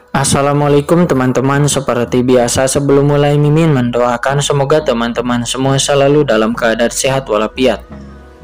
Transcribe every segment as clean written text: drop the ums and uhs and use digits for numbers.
Assalamualaikum teman-teman, seperti biasa sebelum mulai Mimin mendoakan semoga teman-teman semua selalu dalam keadaan sehat walafiat.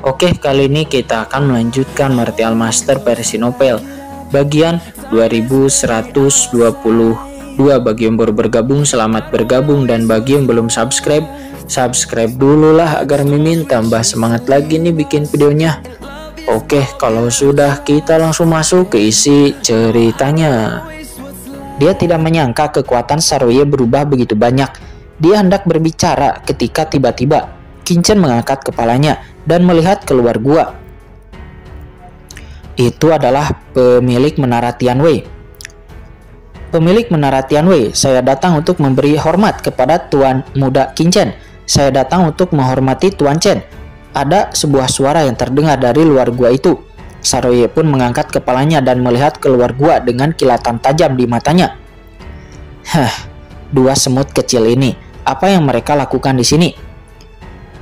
Oke, kali ini kita akan melanjutkan Martial Master versi novel bagian 2122. Bagi yang baru bergabung, selamat bergabung, dan bagi yang belum subscribe, subscribe dulu lah agar Mimin tambah semangat lagi nih bikin videonya. Oke, kalau sudah kita langsung masuk ke isi ceritanya. Dia tidak menyangka kekuatan Saroye berubah begitu banyak. Dia hendak berbicara ketika tiba-tiba Qingchen mengangkat kepalanya dan melihat keluar gua. Itu adalah pemilik menara Tianwei. Pemilik menara Tianwei, saya datang untuk memberi hormat kepada Tuan Muda Qingchen. Saya datang untuk menghormati Tuan Chen. Ada sebuah suara yang terdengar dari luar gua itu. Saroye pun mengangkat kepalanya dan melihat keluar gua dengan kilatan tajam di matanya. Dua semut kecil ini, apa yang mereka lakukan di sini?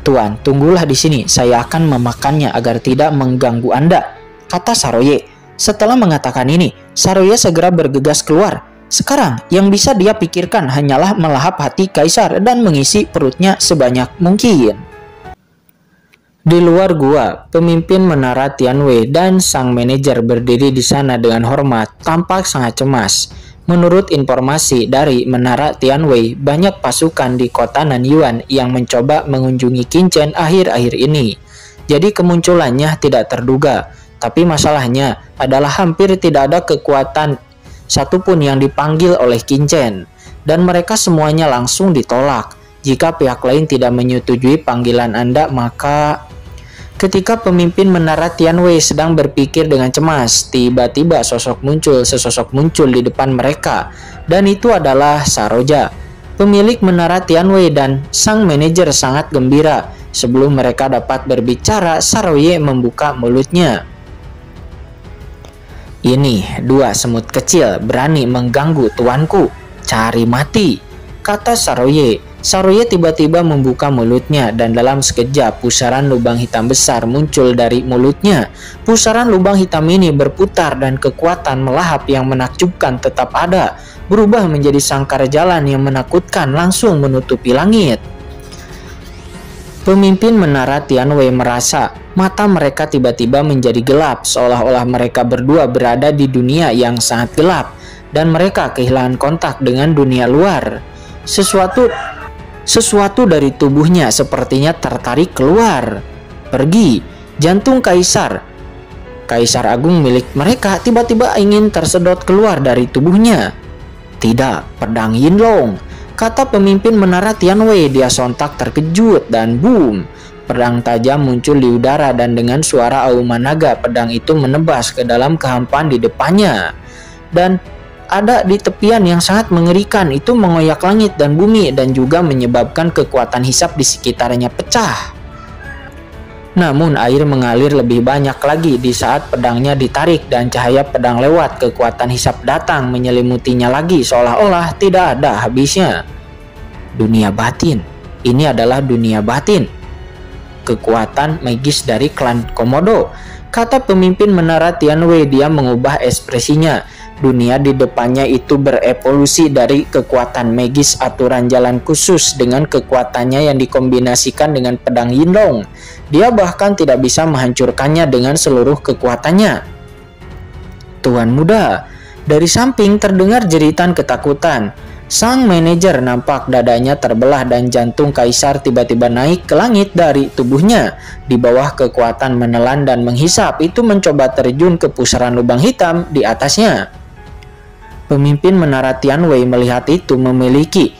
Tuan, tunggulah di sini, saya akan memakannya agar tidak mengganggu Anda, kata Saroye. Setelah mengatakan ini, Saroye segera bergegas keluar. Sekarang, yang bisa dia pikirkan hanyalah melahap hati Kaisar dan mengisi perutnya sebanyak mungkin. Di luar gua, pemimpin menara Tianwei dan sang manajer berdiri di sana dengan hormat, tampak sangat cemas. Menurut informasi dari menara Tianwei, banyak pasukan di kota Nanyuan yang mencoba mengunjungi Qingchen akhir-akhir ini. Jadi kemunculannya tidak terduga, tapi masalahnya adalah hampir tidak ada kekuatan satupun yang dipanggil oleh Qingchen, dan mereka semuanya langsung ditolak. Jika pihak lain tidak menyetujui panggilan Anda, maka... Ketika pemimpin menara Tianwei sedang berpikir dengan cemas, tiba-tiba sesosok muncul di depan mereka, dan itu adalah Saroja. Pemilik menara Tianwei dan sang manajer sangat gembira. Sebelum mereka dapat berbicara, Saroye membuka mulutnya. Ini dua semut kecil berani mengganggu tuanku. Cari mati, kata Saroye. Saroye tiba-tiba membuka mulutnya dan dalam sekejap pusaran lubang hitam besar muncul dari mulutnya. Pusaran lubang hitam ini berputar dan kekuatan melahap yang menakjubkan tetap ada, berubah menjadi sangkar jalan yang menakutkan langsung menutupi langit. Pemimpin menara Tianwei merasa mata mereka tiba-tiba menjadi gelap, seolah-olah mereka berdua berada di dunia yang sangat gelap dan mereka kehilangan kontak dengan dunia luar. Sesuatu dari tubuhnya sepertinya tertarik keluar. Pergi. Jantung Kaisar Agung milik mereka tiba-tiba ingin tersedot keluar dari tubuhnya. Tidak, pedang Yinlong, kata pemimpin menara Tianwei. Dia sontak terkejut dan boom. Pedang tajam muncul di udara dan dengan suara auman naga pedang itu menebas ke dalam kehampaan di depannya. Dan ada di tepian yang sangat mengerikan, itu mengoyak langit dan bumi dan juga menyebabkan kekuatan hisap di sekitarnya pecah. Namun air mengalir lebih banyak lagi di saat pedangnya ditarik dan cahaya pedang lewat, kekuatan hisap datang menyelimutinya lagi seolah-olah tidak ada habisnya. Dunia batin. Ini adalah dunia batin. Kekuatan magis dari klan Komodo, kata pemimpin menara Tianwei. Dia mengubah ekspresinya. Dunia di depannya itu berevolusi dari kekuatan magis aturan jalan khusus dengan kekuatannya yang dikombinasikan dengan pedang Yinlong. Dia bahkan tidak bisa menghancurkannya dengan seluruh kekuatannya. Tuan muda, dari samping terdengar jeritan ketakutan. Sang manajer nampak dadanya terbelah dan jantung Kaisar tiba-tiba naik ke langit dari tubuhnya. Di bawah kekuatan menelan dan menghisap itu mencoba terjun ke pusaran lubang hitam di atasnya. Pemimpin menara Tianwei melihat itu memiliki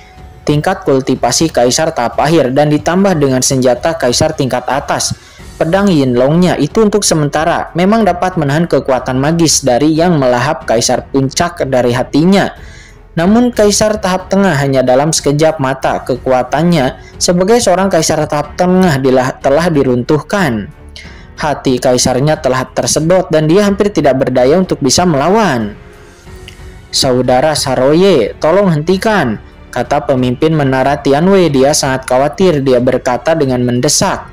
tingkat kultivasi Kaisar tahap akhir dan ditambah dengan senjata Kaisar tingkat atas. Pedang Yinlongnya itu untuk sementara memang dapat menahan kekuatan magis dari yang melahap Kaisar puncak dari hatinya. Namun Kaisar tahap tengah hanya dalam sekejap mata kekuatannya sebagai seorang Kaisar tahap tengah telah diruntuhkan. Hati Kaisarnya telah tersedot dan dia hampir tidak berdaya untuk bisa melawan. Saudara Saroye, tolong hentikan, kata pemimpin menara Tianwei. Dia sangat khawatir. Dia berkata dengan mendesak,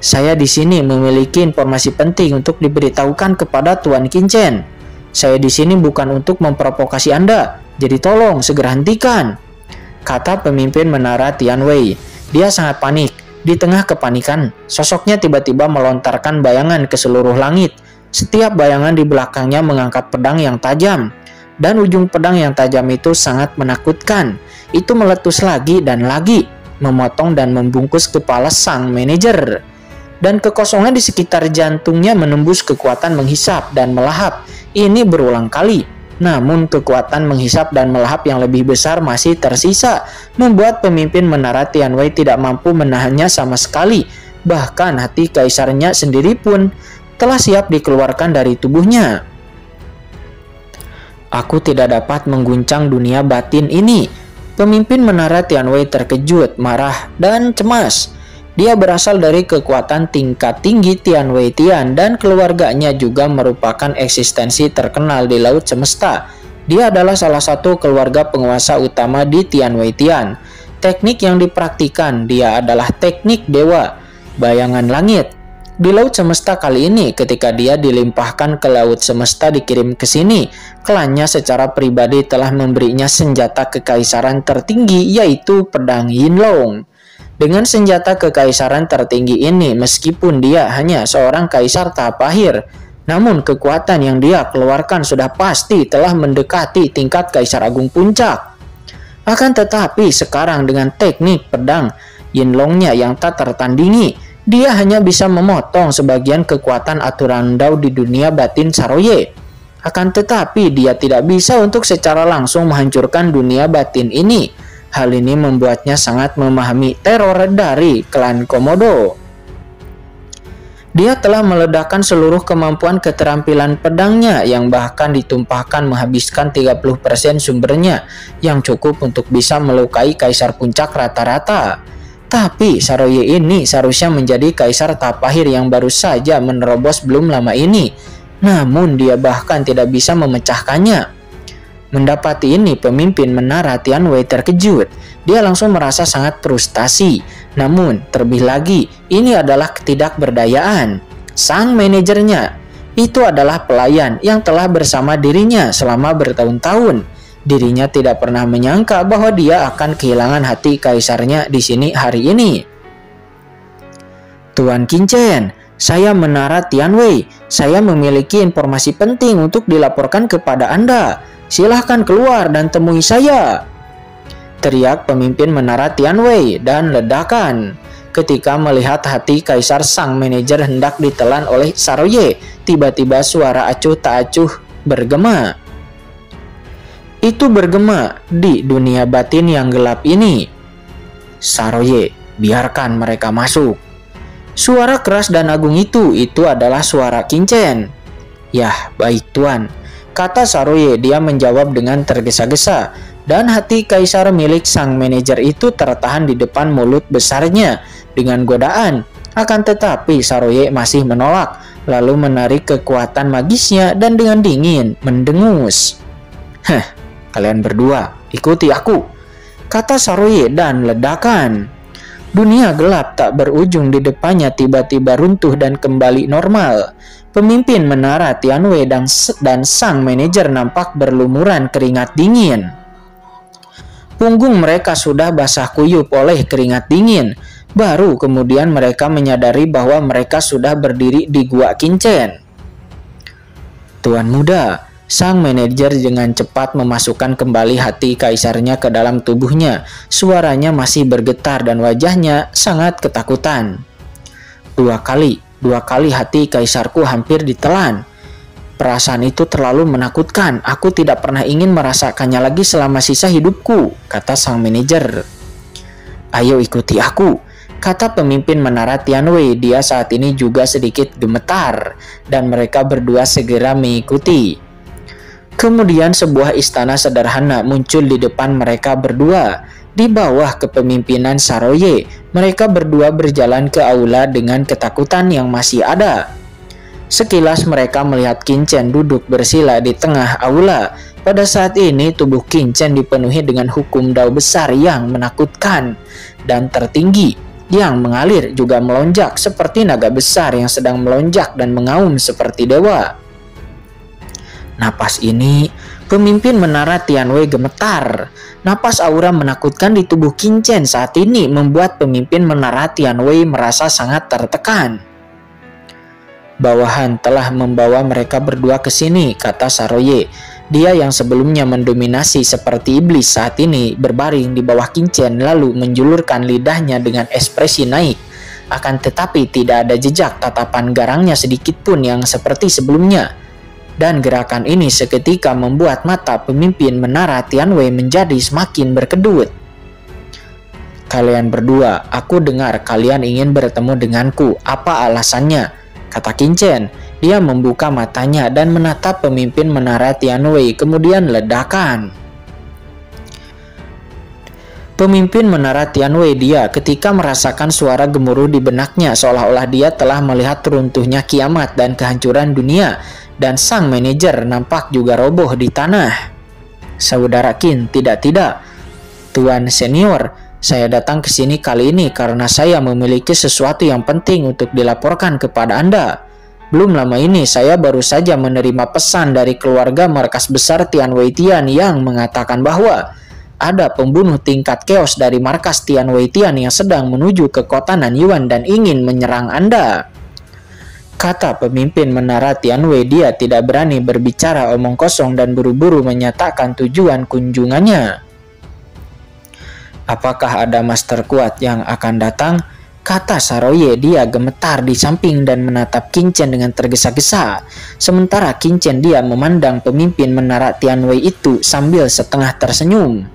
saya di sini memiliki informasi penting untuk diberitahukan kepada Tuan Qingchen. Saya di sini bukan untuk memprovokasi Anda. Jadi tolong segera hentikan, kata pemimpin menara Tianwei. Dia sangat panik. Di tengah kepanikan, sosoknya tiba-tiba melontarkan bayangan ke seluruh langit. Setiap bayangan di belakangnya mengangkat pedang yang tajam. Dan ujung pedang yang tajam itu sangat menakutkan. Itu meletus lagi dan lagi, memotong dan membungkus kepala sang manajer. Dan kekosongan di sekitar jantungnya menembus kekuatan menghisap dan melahap. Ini berulang kali. Namun kekuatan menghisap dan melahap yang lebih besar masih tersisa, membuat pemimpin menara Tianwei tidak mampu menahannya sama sekali. Bahkan hati kaisarnya sendiri pun telah siap dikeluarkan dari tubuhnya. Aku tidak dapat mengguncang dunia batin ini. Pemimpin menara Tianwei terkejut, marah, dan cemas. Dia berasal dari kekuatan tingkat tinggi Tianwei Tian dan keluarganya juga merupakan eksistensi terkenal di Laut Semesta. Dia adalah salah satu keluarga penguasa utama di Tianwei Tian. Teknik yang dipraktikkan dia adalah teknik dewa, bayangan langit. Di Laut Semesta kali ini, ketika dia dilimpahkan ke Laut Semesta dikirim ke sini, klannya secara pribadi telah memberinya senjata kekaisaran tertinggi, yaitu pedang Yinlong. Dengan senjata kekaisaran tertinggi ini, meskipun dia hanya seorang kaisar tahap akhir, namun kekuatan yang dia keluarkan sudah pasti telah mendekati tingkat kaisar agung puncak. Akan tetapi sekarang dengan teknik pedang Yinlongnya yang tak tertandingi, dia hanya bisa memotong sebagian kekuatan aturan Dao di dunia batin Saroye. Akan tetapi dia tidak bisa untuk secara langsung menghancurkan dunia batin ini. Hal ini membuatnya sangat memahami teror dari klan Komodo. Dia telah meledakkan seluruh kemampuan keterampilan pedangnya yang bahkan ditumpahkan menghabiskan 30% sumbernya yang cukup untuk bisa melukai kaisar puncak rata-rata. Tapi Saroye ini seharusnya menjadi kaisar tahap akhir yang baru saja menerobos belum lama ini. Namun dia bahkan tidak bisa memecahkannya. Mendapati ini, pemimpin menara Tianwei terkejut. Dia langsung merasa sangat frustasi. Namun, terlebih lagi, ini adalah ketidakberdayaan. Sang manajernya, itu adalah pelayan yang telah bersama dirinya selama bertahun-tahun. Dirinya tidak pernah menyangka bahwa dia akan kehilangan hati kaisarnya di sini hari ini. Tuan Qinchen, saya menara Tianwei. Saya memiliki informasi penting untuk dilaporkan kepada Anda. Silahkan keluar dan temui saya, teriak pemimpin menara Tianwei, dan ledakan. Ketika melihat hati kaisar sang manajer hendak ditelan oleh Saroye, tiba-tiba suara acuh tak acuh bergema. Itu bergema di dunia batin yang gelap ini. Saroye, biarkan mereka masuk. Suara keras dan agung itu adalah suara Qinchen. Yah, baik tuan, kata Saroye. Dia menjawab dengan tergesa-gesa, dan hati kaisar milik sang manajer itu tertahan di depan mulut besarnya dengan godaan. Akan tetapi Saroye masih menolak, lalu menarik kekuatan magisnya dan dengan dingin mendengus. Kalian berdua, ikuti aku, kata Saroye, dan ledakan. Dunia gelap tak berujung di depannya tiba-tiba runtuh dan kembali normal. Pemimpin menara Tianwei dan sang manajer nampak berlumuran keringat dingin. Punggung mereka sudah basah kuyup oleh keringat dingin. Baru kemudian mereka menyadari bahwa mereka sudah berdiri di gua Qinchen. Tuan muda, sang manajer dengan cepat memasukkan kembali hati kaisarnya ke dalam tubuhnya. Suaranya masih bergetar dan wajahnya sangat ketakutan. Dua kali hati kaisarku hampir ditelan. Perasaan itu terlalu menakutkan. Aku tidak pernah ingin merasakannya lagi selama sisa hidupku, kata sang manajer. Ayo ikuti aku, kata pemimpin menara Tianwei. Dia saat ini juga sedikit gemetar, dan mereka berdua segera mengikuti. Kemudian sebuah istana sederhana muncul di depan mereka berdua. Di bawah kepemimpinan Saroye, mereka berdua berjalan ke aula dengan ketakutan yang masih ada. Sekilas mereka melihat Qinchen duduk bersila di tengah aula. Pada saat ini tubuh Qinchen dipenuhi dengan hukum Dao besar yang menakutkan dan tertinggi, yang mengalir juga melonjak seperti naga besar yang sedang melonjak dan mengaum seperti dewa. Napas ini Pemimpin menara Tianwei gemetar. Napas aura menakutkan di tubuh Qin Chen saat ini membuat pemimpin menara Tianwei merasa sangat tertekan. Bawahan telah membawa mereka berdua ke sini, kata Saroye. Dia yang sebelumnya mendominasi seperti iblis saat ini berbaring di bawah Qin Chen lalu menjulurkan lidahnya dengan ekspresi naik. Akan tetapi tidak ada jejak tatapan garangnya sedikit pun yang seperti sebelumnya. Dan gerakan ini seketika membuat mata pemimpin menara Tianwei menjadi semakin berkedut. Kalian berdua, aku dengar kalian ingin bertemu denganku. Apa alasannya? Kata Qin Chen. Dia membuka matanya dan menatap pemimpin menara Tianwei, kemudian ledakan. Pemimpin menara Tianwei dia ketika merasakan suara gemuruh di benaknya seolah-olah dia telah melihat runtuhnya kiamat dan kehancuran dunia. Dan sang manajer nampak juga roboh di tanah. Saudara Qin, tidak. Tuan senior, saya datang ke sini kali ini karena saya memiliki sesuatu yang penting untuk dilaporkan kepada Anda. Belum lama ini saya baru saja menerima pesan dari keluarga markas besar Tianwei Tian yang mengatakan bahwa ada pembunuh tingkat keos dari markas Tianwei Tian yang sedang menuju ke kota Nanyuan dan ingin menyerang Anda. Kata pemimpin menara Tianwei, dia tidak berani berbicara omong kosong dan buru-buru menyatakan tujuan kunjungannya. Apakah ada master kuat yang akan datang? Kata Saroye, dia gemetar di samping dan menatap Qin Chen dengan tergesa-gesa. Sementara Qin Chen dia memandang pemimpin menara Tianwei itu sambil setengah tersenyum.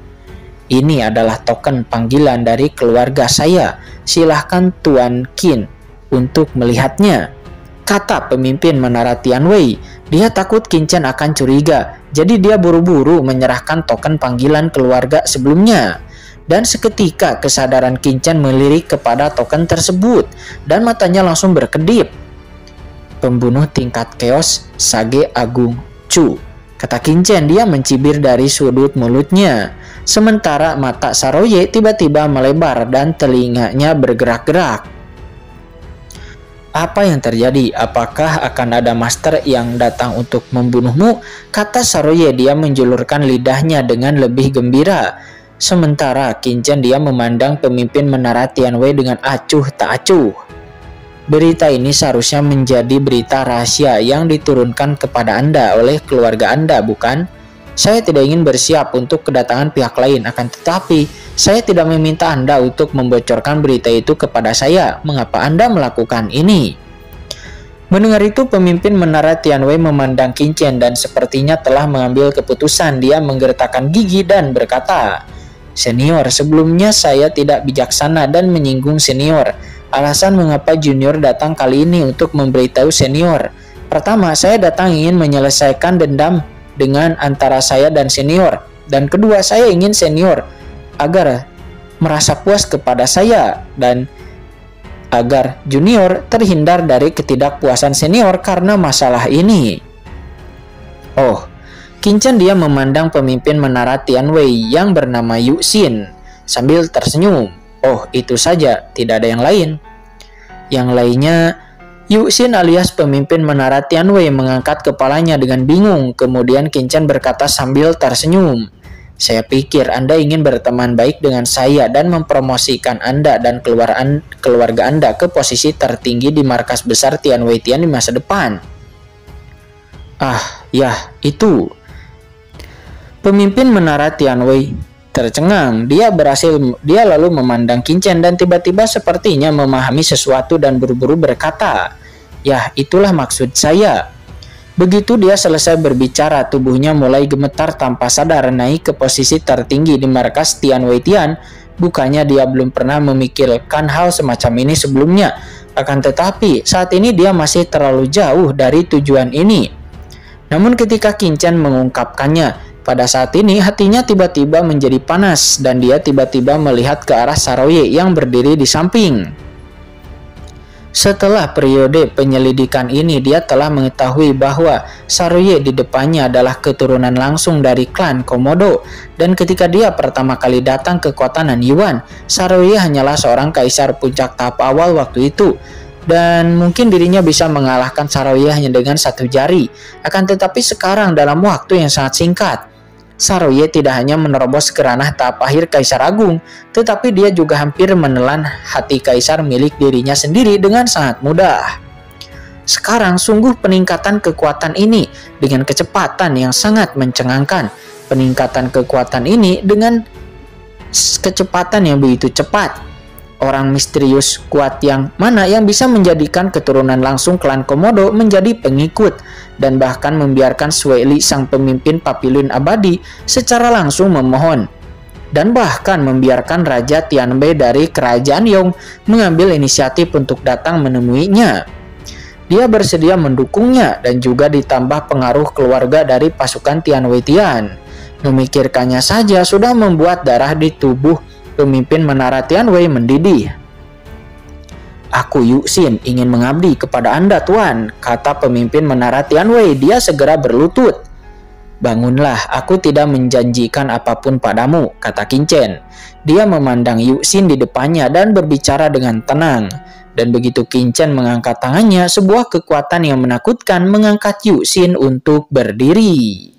Ini adalah token panggilan dari keluarga saya. Silahkan Tuan Qin untuk melihatnya. Kata pemimpin menara Tianwei. Dia takut Qin Chen akan curiga, jadi dia buru-buru menyerahkan token panggilan keluarga sebelumnya. Dan seketika kesadaran Qin Chen melirik kepada token tersebut dan matanya langsung berkedip. Pembunuh tingkat keos Sage Agung Chu, kata Qin Chen. Dia mencibir dari sudut mulutnya. Sementara mata Saroye tiba-tiba melebar dan telinganya bergerak-gerak. Apa yang terjadi? Apakah akan ada master yang datang untuk membunuhmu? Kata Saroye, dia menjulurkan lidahnya dengan lebih gembira. Sementara Qin Chen dia memandang pemimpin menara Tianwei dengan acuh tak acuh. Berita ini seharusnya menjadi berita rahasia yang diturunkan kepada Anda oleh keluarga Anda, bukan? Saya tidak ingin bersiap untuk kedatangan pihak lain, akan tetapi saya tidak meminta Anda untuk membocorkan berita itu kepada saya. Mengapa Anda melakukan ini? Mendengar itu, pemimpin menara Tianwei memandang Qin Chen dan sepertinya telah mengambil keputusan. Dia menggertakkan gigi dan berkata, Senior, sebelumnya saya tidak bijaksana dan menyinggung senior. Alasan mengapa junior datang kali ini untuk memberitahu senior. Pertama, saya datang ingin menyelesaikan dendam dengan antara saya dan senior. Dan kedua, saya ingin senior agar merasa puas kepada saya dan agar junior terhindar dari ketidakpuasan senior karena masalah ini. Oh, Qin Chen dia memandang pemimpin menara Tianwei yang bernama Yu Xin sambil tersenyum. Oh, itu saja, tidak ada yang lain. Yang lainnya, Yu Xin alias pemimpin menara Tianwei mengangkat kepalanya dengan bingung. Kemudian Qin Chen berkata sambil tersenyum, saya pikir Anda ingin berteman baik dengan saya dan mempromosikan Anda dan keluarga Anda ke posisi tertinggi di markas besar Tianwei Tian di masa depan. Ah, ya, itu. Pemimpin menara Tianwei tercengang. Dia lalu memandang Qin Chen dan tiba-tiba sepertinya memahami sesuatu dan buru-buru berkata, ya, itulah maksud saya. Begitu dia selesai berbicara, tubuhnya mulai gemetar tanpa sadar naik ke posisi tertinggi di markas Tianwei Tian. Bukannya dia belum pernah memikirkan hal semacam ini sebelumnya. Akan tetapi, saat ini dia masih terlalu jauh dari tujuan ini. Namun ketika Qin Chen mengungkapkannya, pada saat ini hatinya tiba-tiba menjadi panas dan dia tiba-tiba melihat ke arah Saroye yang berdiri di samping. Setelah periode penyelidikan ini, dia telah mengetahui bahwa Saroye di depannya adalah keturunan langsung dari klan Komodo. Dan ketika dia pertama kali datang ke kota Nanyuan, Saroye hanyalah seorang kaisar puncak tahap awal waktu itu. dan mungkin dirinya bisa mengalahkan Saroye hanya dengan satu jari. Akan tetapi sekarang dalam waktu yang sangat singkat, Saroye tidak hanya menerobos ke ranah tahap akhir Kaisar Agung, tetapi dia juga hampir menelan hati Kaisar milik dirinya sendiri dengan sangat mudah. Sekarang sungguh peningkatan kekuatan ini dengan kecepatan yang sangat mencengangkan. Peningkatan kekuatan ini dengan kecepatan yang begitu cepat. Orang misterius kuat yang mana yang bisa menjadikan keturunan langsung klan Komodo menjadi pengikut dan bahkan membiarkan Sueli sang pemimpin Papilun abadi secara langsung memohon, dan bahkan membiarkan Raja Tianbei dari kerajaan Yong mengambil inisiatif untuk datang menemuinya. Dia bersedia mendukungnya dan juga ditambah pengaruh keluarga dari pasukan Tian Weitian. Memikirkannya saja sudah membuat darah di tubuh pemimpin Menara Tianwei mendidih. "Aku Yuxin ingin mengabdi kepada Anda, Tuan," kata pemimpin Menara Tianwei. Dia segera berlutut. "Bangunlah, aku tidak menjanjikan apapun padamu," kata Qin Chen. Dia memandang Yuxin di depannya dan berbicara dengan tenang. Dan begitu Qin Chen mengangkat tangannya, sebuah kekuatan yang menakutkan mengangkat Yuxin untuk berdiri.